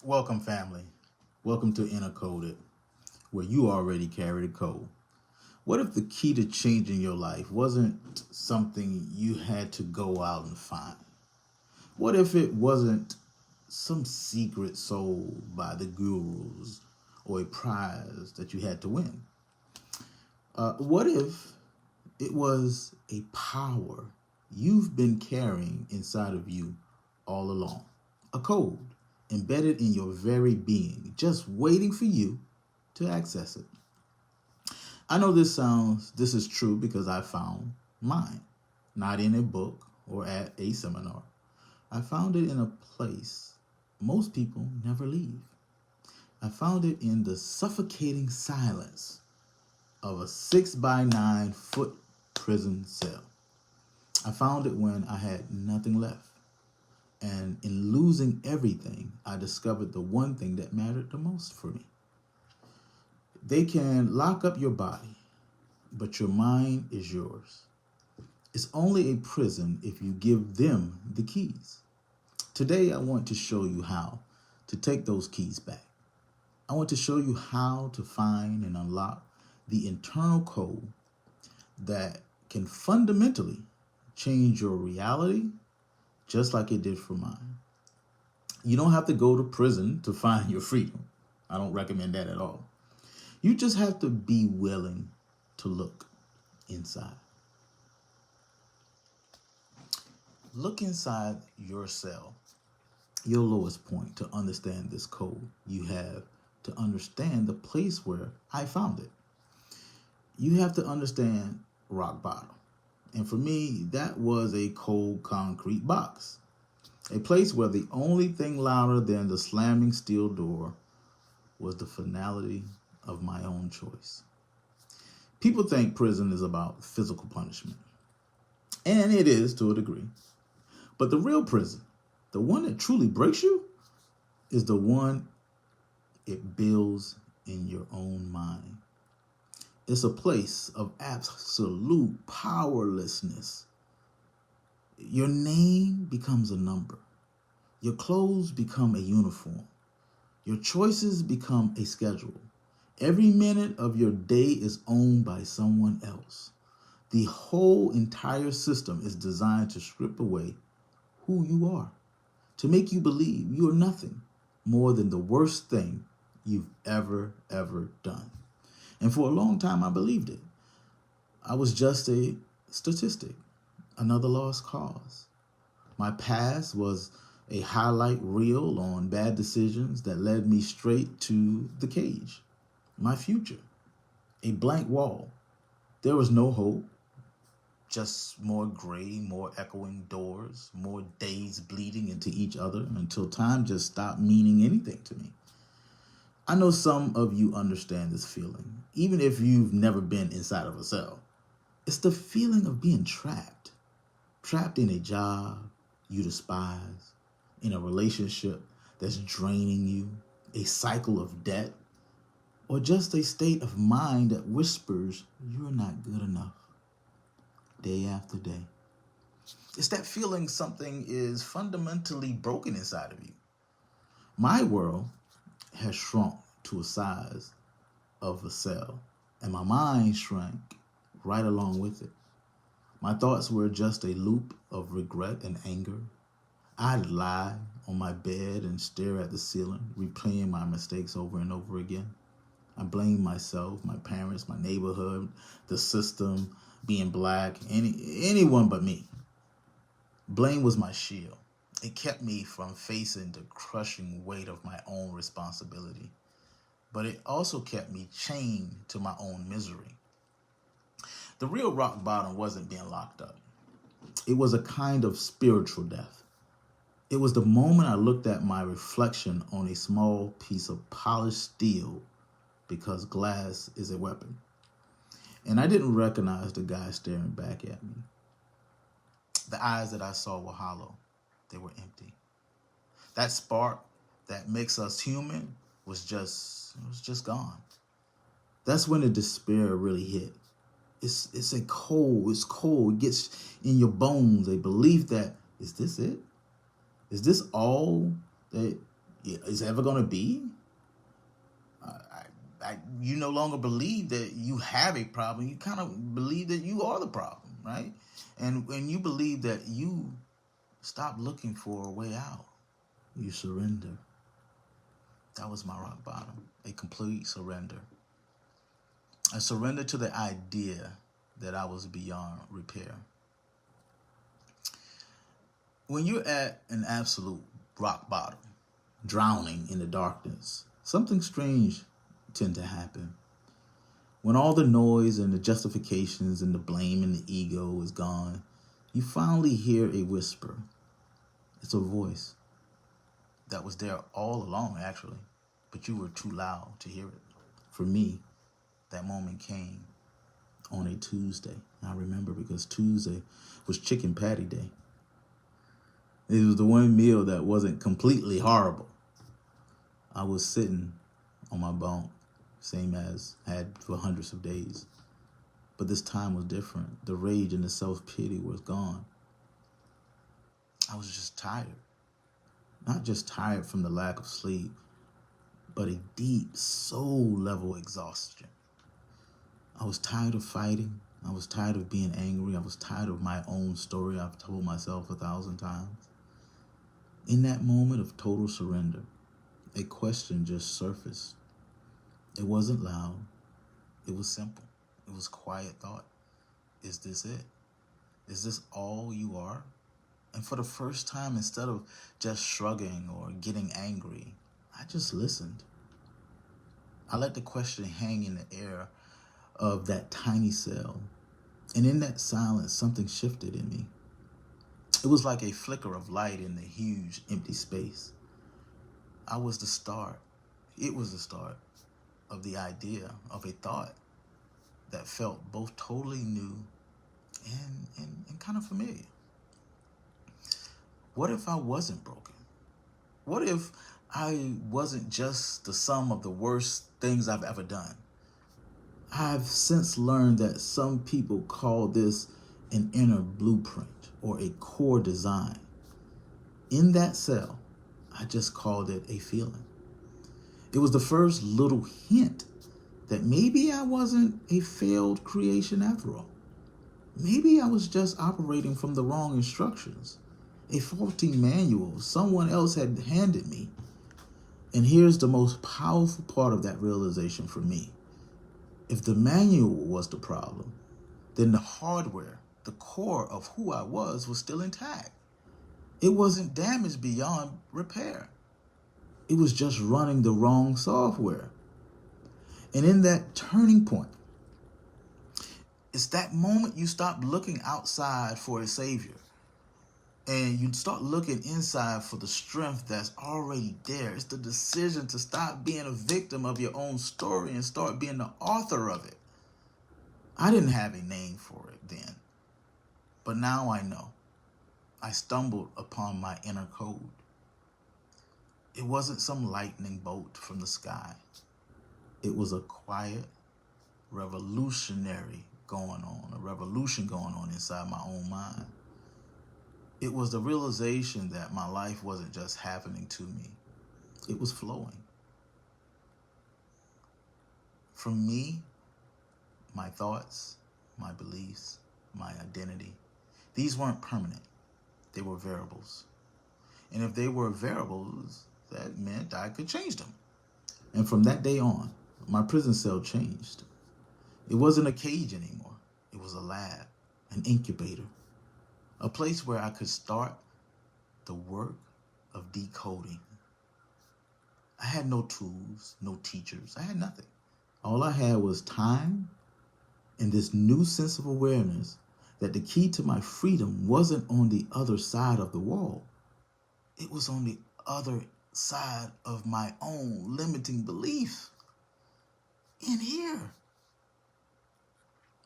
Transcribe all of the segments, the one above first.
Welcome, family. Welcome to Inner Coded, where you already carry the code. What if the key to changing your life wasn't something you had to go out and find? What if it wasn't some secret sold by the gurus or a prize that you had to win? What if it was a power you've been carrying inside of you all along? A code embedded in your very being, just waiting for you to access it. I know this is true because I found mine, not in a book or at a seminar. I found it in a place most people never leave. I found it in the suffocating silence of a 6 by 9 foot prison cell. I found it when I had nothing left. And in losing everything, I discovered the one thing that mattered the most for me. They can lock up your body, but your mind is yours. It's only a prison if you give them the keys. Today, I want to show you how to take those keys back. I want to show you how to find and unlock the internal code that can fundamentally change your reality just like it did for mine. You don't have to go to prison to find your freedom. I don't recommend that at all. You just have to be willing to look inside. Look inside your cell, your lowest point, to understand this code. You have to understand the place where I found it. You have to understand rock bottom. And for me, that was a cold concrete box. A place where the only thing louder than the slamming steel door was the finality of my own choice. People think prison is about physical punishment. And it is to a degree. But the real prison, the one that truly breaks you, is the one it builds in your own mind. It's a place of absolute powerlessness. Your name becomes a number. Your clothes become a uniform. Your choices become a schedule. Every minute of your day is owned by someone else. The whole entire system is designed to strip away who you are, to make you believe you are nothing more than the worst thing you've ever done. And for a long time, I believed it. I was just a statistic, another lost cause. My past was a highlight reel on bad decisions that led me straight to the cage. My future, a blank wall. There was no hope, just more gray, more echoing doors, more days bleeding into each other until time just stopped meaning anything to me. I know some of you understand this feeling, even if you've never been inside of a cell. It's the feeling of being trapped. Trapped in a job you despise, in a relationship that's draining you, a cycle of debt, or just a state of mind that whispers you're not good enough day after day. It's that feeling something is fundamentally broken inside of you. My world has shrunk to a size of a cell, and my mind shrank right along with it. My thoughts were just a loop of regret and anger. I'd lie on my bed and stare at the ceiling, replaying my mistakes over and over again. I blamed myself, my parents, my neighborhood, the system, being black, anyone but me. Blame was my shield. It kept me from facing the crushing weight of my own responsibility. But it also kept me chained to my own misery. The real rock bottom wasn't being locked up. It was a kind of spiritual death. It was the moment I looked at my reflection on a small piece of polished steel, because glass is a weapon. And I didn't recognize the guy staring back at me. The eyes that I saw were hollow. They were empty. That spark that makes us human was just gone. That's when the despair really hit. It's cold. It gets in your bones. A belief that, is this it? Is this all that is ever going to be. You no longer believe that you have a problem. You kind of believe that you are the problem, right? And when you believe that, you stop looking for a way out. You surrender. That was my rock bottom, a complete surrender. I surrendered to the idea that I was beyond repair. When you're at an absolute rock bottom, drowning in the darkness, something strange tend to happen. When all the noise and the justifications and the blame and the ego is gone, you finally hear a whisper. It's a voice that was there all along, actually, but you were too loud to hear it. For me, that moment came on a Tuesday. I remember because Tuesday was chicken patty day. It was the one meal that wasn't completely horrible. I was sitting on my bunk, same as I had for hundreds of days. But this time was different. The rage and the self-pity was gone. I was just tired. Not just tired from the lack of sleep, but a deep soul-level exhaustion. I was tired of fighting. I was tired of being angry. I was tired of my own story I've told myself 1,000 times. In that moment of total surrender, a question just surfaced. It wasn't loud. It was simple. It was quiet thought. Is this it? Is this all you are? And for the first time, instead of just shrugging or getting angry, I just listened. I let the question hang in the air of that tiny cell. And in that silence, something shifted in me. It was like a flicker of light in the huge empty space. I was the start. It was the start of the idea of a thought that felt both totally new and kind of familiar. What if I wasn't broken? What if I wasn't just the sum of the worst things I've ever done? I've since learned that some people call this an inner blueprint or a core design. In that cell, I just called it a feeling. It was the first little hint that maybe I wasn't a failed creation after all. Maybe I was just operating from the wrong instructions, a faulty manual someone else had handed me. And here's the most powerful part of that realization for me. If the manual was the problem, then the hardware, the core of who I was still intact. It wasn't damaged beyond repair. It was just running the wrong software. And in that turning point, it's that moment you stop looking outside for a savior and you start looking inside for the strength that's already there. It's the decision to stop being a victim of your own story and start being the author of it. I didn't have a name for it then, but now I know. I stumbled upon my inner code. It wasn't some lightning bolt from the sky. It was a quiet, revolutionary going on, a revolution going on inside my own mind. It was the realization that my life wasn't just happening to me. It was flowing. From me, my thoughts, my beliefs, my identity, these weren't permanent. They were variables. And if they were variables, that meant I could change them. And from that day on, my prison cell changed. It wasn't a cage anymore. It was a lab, an incubator, a place where I could start the work of decoding. I had no tools, no teachers. I had nothing. All I had was time and this new sense of awareness that the key to my freedom wasn't on the other side of the wall. It was on the other side of my own limiting belief in here.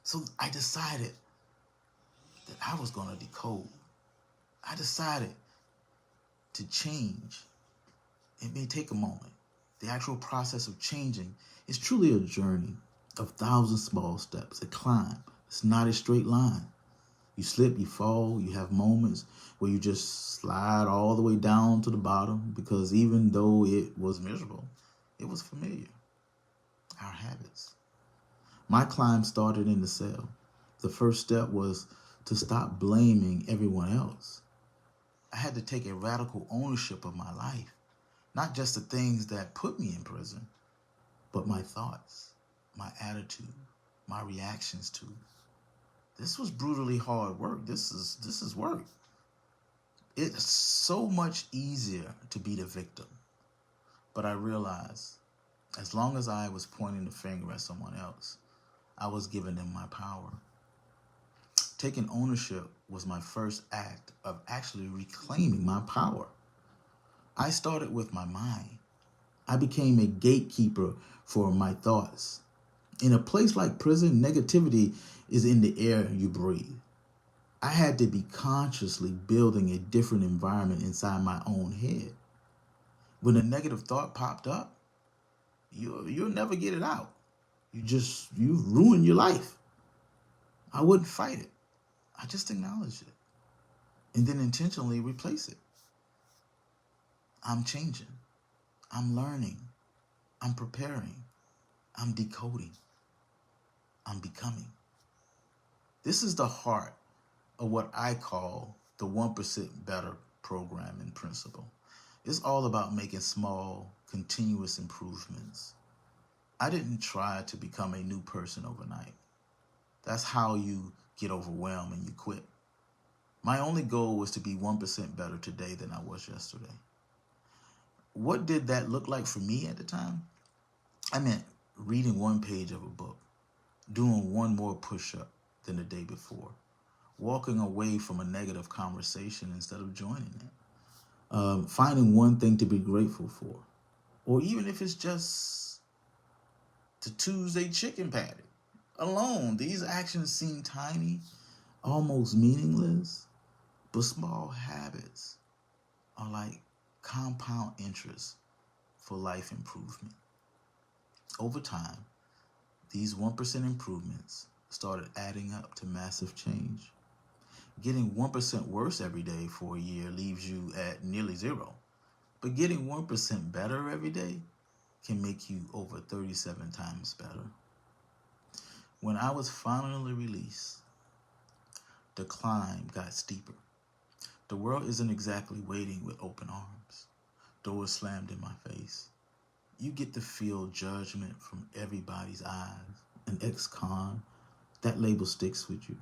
So I decided that I was going to decode. I decided to change. It may take a moment. The actual process of changing is truly a journey of 1,000 small steps, a climb. It's not a straight line. You slip, you fall, you have moments where you just slide all the way down to the bottom because even though it was miserable, it was familiar. Our habits. My climb started in the cell. The first step was to stop blaming everyone else. I had to take a radical ownership of my life, not just the things that put me in prison, but my thoughts, my attitude, my reactions to. This was brutally hard work. This is work. It's so much easier to be the victim. But I realized as long as I was pointing the finger at someone else, I was giving them my power. Taking ownership was my first act of actually reclaiming my power. I started with my mind. I became a gatekeeper for my thoughts. In a place like prison, negativity is in the air you breathe. I had to be consciously building a different environment inside my own head. When a negative thought popped up, you'll never get it out. You ruin your life. I wouldn't fight it. I just acknowledge it and then intentionally replace it. I'm changing. I'm learning. I'm preparing. I'm decoding. I'm becoming. This is the heart of what I call the 1% Better program in principle. It's all about making small, continuous improvements. I didn't try to become a new person overnight. That's how you get overwhelmed and you quit. My only goal was to be 1% better today than I was yesterday. What did that look like for me at the time? I meant reading one page of a book, doing one more push-up than the day before, walking away from a negative conversation instead of joining it, finding one thing to be grateful for, or even if it's just the Tuesday chicken patty alone. These actions seem tiny, almost meaningless, but small habits are like compound interest for life improvement. Over time, these 1% improvements started adding up to massive change. Getting 1% worse every day for a year leaves you at nearly zero. But getting 1% better every day can make you over 37 times better. When I was finally released, the climb got steeper. The world isn't exactly waiting with open arms. Doors slammed in my face. You get to feel judgment from everybody's eyes. An ex-con, that label sticks with you.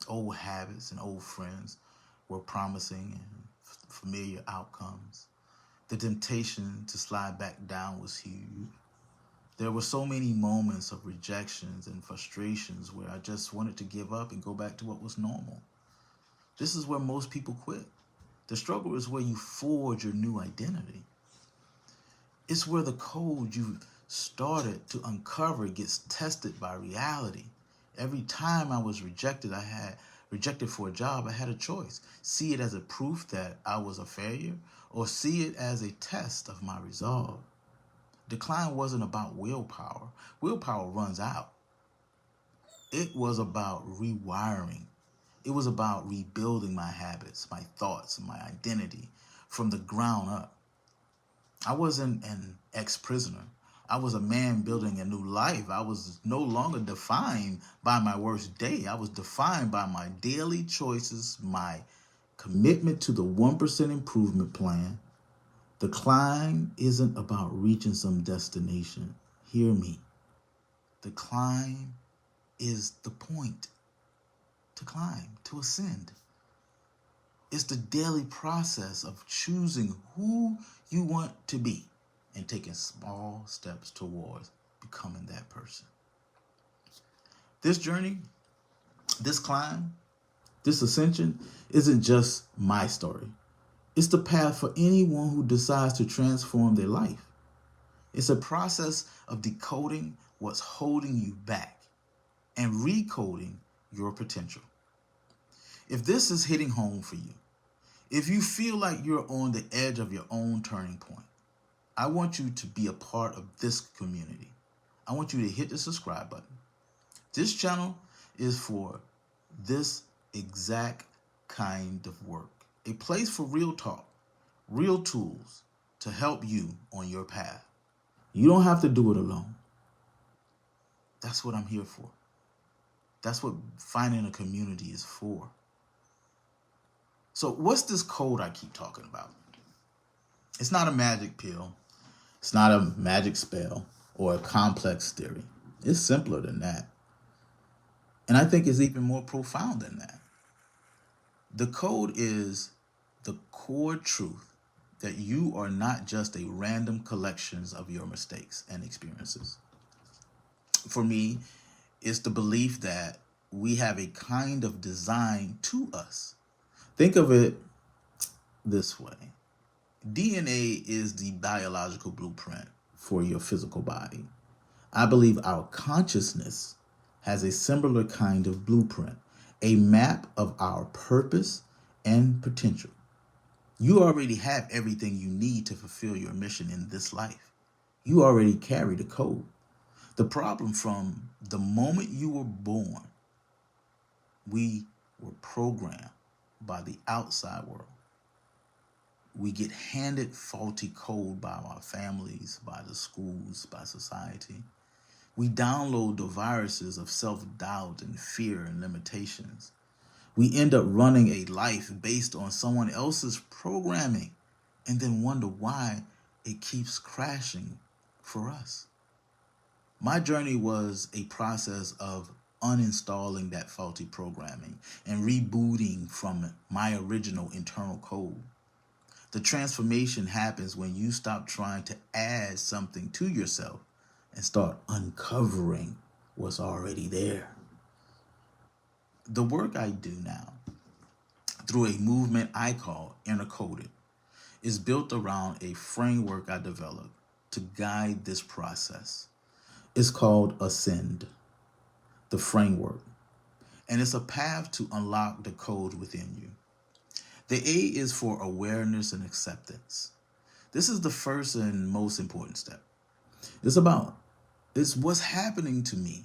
Old habits and old friends were promising and familiar outcomes. The temptation to slide back down was huge. There were so many moments of rejections and frustrations where I just wanted to give up and go back to what was normal. This is where most people quit. The struggle is where you forge your new identity. It's where the code you started to uncover gets tested by reality. Every time I was rejected for a job, I had a choice. See it as a proof that I was a failure, or see it as a test of my resolve. Decline wasn't about willpower. Willpower runs out. It was about rewiring. It was about rebuilding my habits, my thoughts, and my identity from the ground up. I wasn't an ex-prisoner. I was a man building a new life. I was no longer defined by my worst day. I was defined by my daily choices, my commitment to the 1% improvement plan. The climb isn't about reaching some destination. Hear me. The climb is the point. To climb, to ascend. It's the daily process of choosing who you want to be and taking small steps towards becoming that person. This journey, this climb, this ascension isn't just my story. It's the path for anyone who decides to transform their life. It's a process of decoding what's holding you back and recoding your potential. If this is hitting home for you, if you feel like you're on the edge of your own turning point, I want you to be a part of this community. I want you to hit the subscribe button. This channel is for this exact kind of work. A place for real talk, real tools to help you on your path. You don't have to do it alone. That's what I'm here for. That's what finding a community is for. So what's this code I keep talking about? It's not a magic pill. It's not a magic spell or a complex theory. It's simpler than that. And I think it's even more profound than that. The code is the core truth that you are not just a random collections of your mistakes and experiences. For me, it's the belief that we have a kind of design to us. Think of it this way. DNA is the biological blueprint for your physical body. I believe our consciousness has a similar kind of blueprint, a map of our purpose and potential. You already have everything you need to fulfill your mission in this life. You already carry the code. The problem from the moment you were born, we were programmed by the outside world. We get handed faulty code by our families, by the schools, by society. We download the viruses of self-doubt and fear and limitations. We end up running a life based on someone else's programming and then wonder why it keeps crashing for us. My journey was a process of uninstalling that faulty programming and rebooting from my original internal code. The transformation happens when you stop trying to add something to yourself and start uncovering what's already there. The work I do now, through a movement I call Inner Coded, is built around a framework I developed to guide this process. It's called Ascend, the framework, and it's a path to unlock the code within you. The A is for awareness and acceptance. This is the first and most important step. It's what's happening to me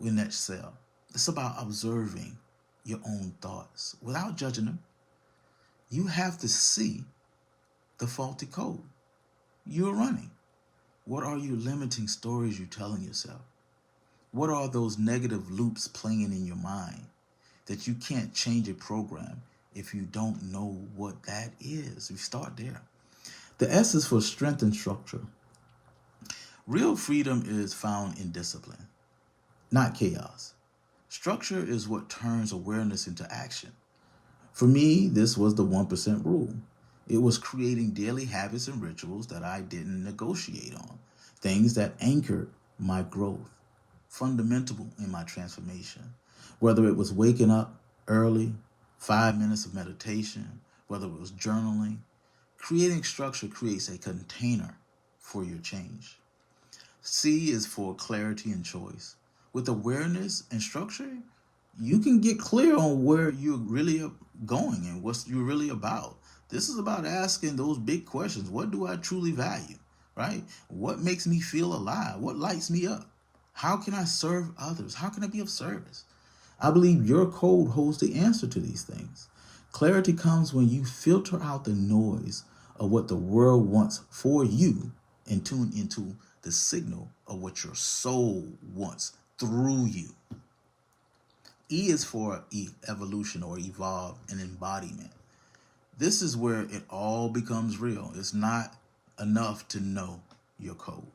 in that cell. It's about observing your own thoughts without judging them. You have to see the faulty code you're running. What are your limiting stories you're telling yourself? What are those negative loops playing in your mind that you can't change a program if you don't know what that is? We start there. The S is for strength and structure. Real freedom is found in discipline, not chaos. Structure is what turns awareness into action. For me, this was the 1% rule. It was creating daily habits and rituals that I didn't negotiate on, things that anchored my growth, fundamental in my transformation. Whether it was waking up early, 5 minutes of meditation, whether it was journaling, creating structure creates a container for your change. C is for clarity and choice. With awareness and structure, you can get clear on where you're really going and what you're really about. This is about asking those big questions. What do I truly value, right? What makes me feel alive? What lights me up? How can I serve others? How can I be of service? I believe your code holds the answer to these things. Clarity comes when you filter out the noise of what the world wants for you and tune into the signal of what your soul wants through you. E is for evolution or evolve and embodiment. This is where it all becomes real. It's not enough to know your code.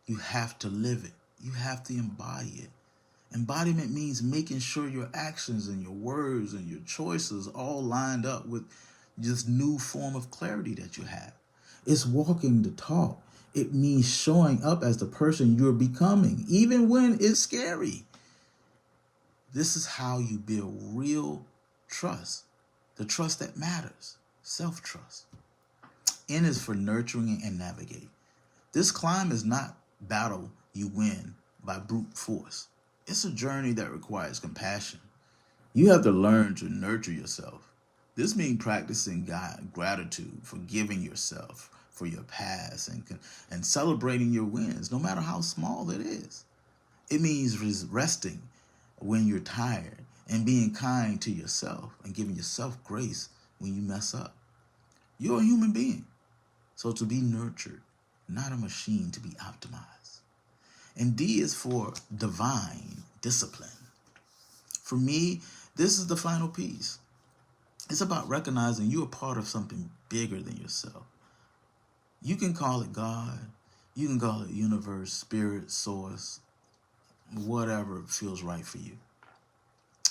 You have to live it. You have to embody it. Embodiment means making sure your actions and your words and your choices all lined up with this new form of clarity that you have. It's walking the talk. It means showing up as the person you're becoming, even when it's scary. This is how you build real trust, the trust that matters, self-trust. N is for nurturing and navigate. This climb is not battle you win by brute force. It's a journey that requires compassion. You have to learn to nurture yourself. This means practicing gratitude, forgiving yourself for your past, and celebrating your wins, no matter how small it is. It means resting when you're tired and being kind to yourself and giving yourself grace when you mess up. You're a human being, so to be nurtured, not a machine to be optimized. And D is for divine discipline. For me, this is the final piece. It's about recognizing you're part of something bigger than yourself. You can call it God, you can call it universe, spirit, source, whatever feels right for you.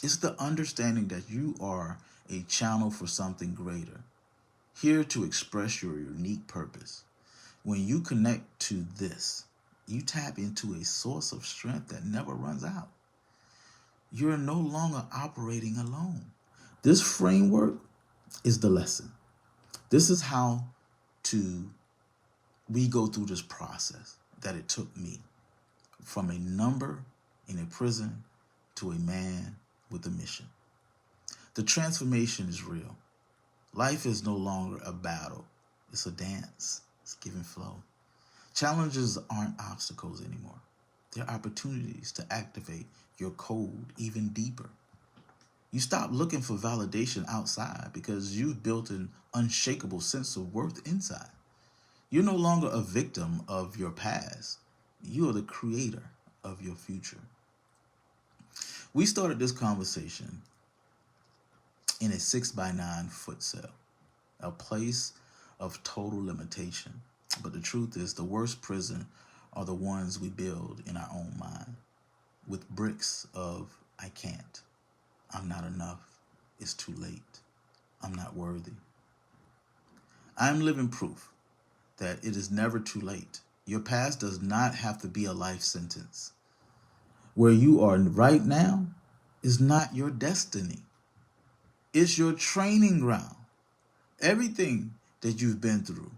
It's the understanding that you are a channel for something greater, here to express your unique purpose. When you connect to this, you tap into a source of strength that never runs out. You're no longer operating alone. This framework is the lesson. This is how we go through this process that it took me from a number in a prison to a man with a mission. The transformation is real. Life is no longer a battle. It's a dance. It's give and flow. Challenges aren't obstacles anymore. They're opportunities to activate your code even deeper. You stop looking for validation outside because you've built an unshakable sense of worth inside. You're no longer a victim of your past. You are the creator of your future. We started this conversation in a 6x9 foot cell, a place of total limitation. But the truth is, the worst prison are the ones we build in our own mind, with bricks of I can't, I'm not enough, it's too late, I'm not worthy. I'm living proof that it is never too late. Your past does not have to be a life sentence. Where you are right now is not your destiny. It's your training ground. Everything that you've been through,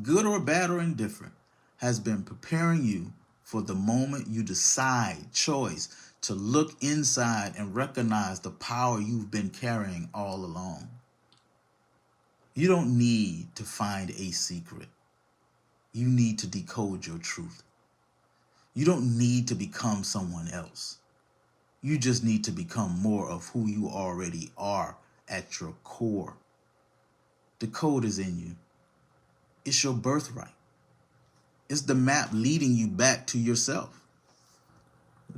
good or bad or indifferent, has been preparing you for the moment you choice to look inside and recognize the power you've been carrying all along. You don't need to find a secret. You need to decode your truth. You don't need to become someone else. You just need to become more of who you already are at your core. The code is in you. It's your birthright. It's the map leading you back to yourself,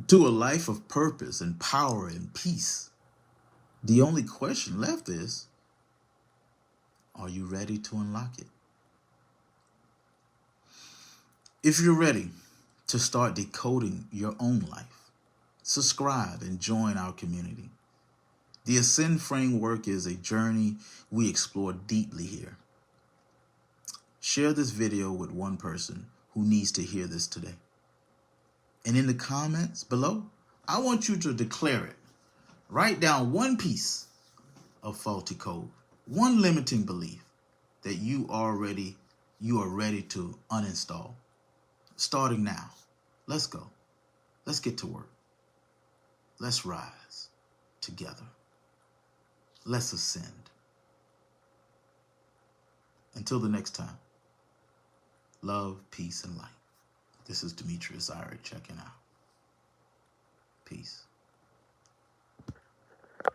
to a life of purpose and power and peace. The only question left is, are you ready to unlock it? If you're ready to start decoding your own life, subscribe and join our community. The Ascend framework is a journey we explore deeply here. Share this video with one person who needs to hear this today. And in the comments below, I want you to declare it. Write down one piece of faulty code, one limiting belief that you are ready to uninstall. Starting now. Let's go. Let's get to work. Let's rise together. Let's ascend. Until the next time, love, peace, and light. This is Demetrius Irie checking out. Peace.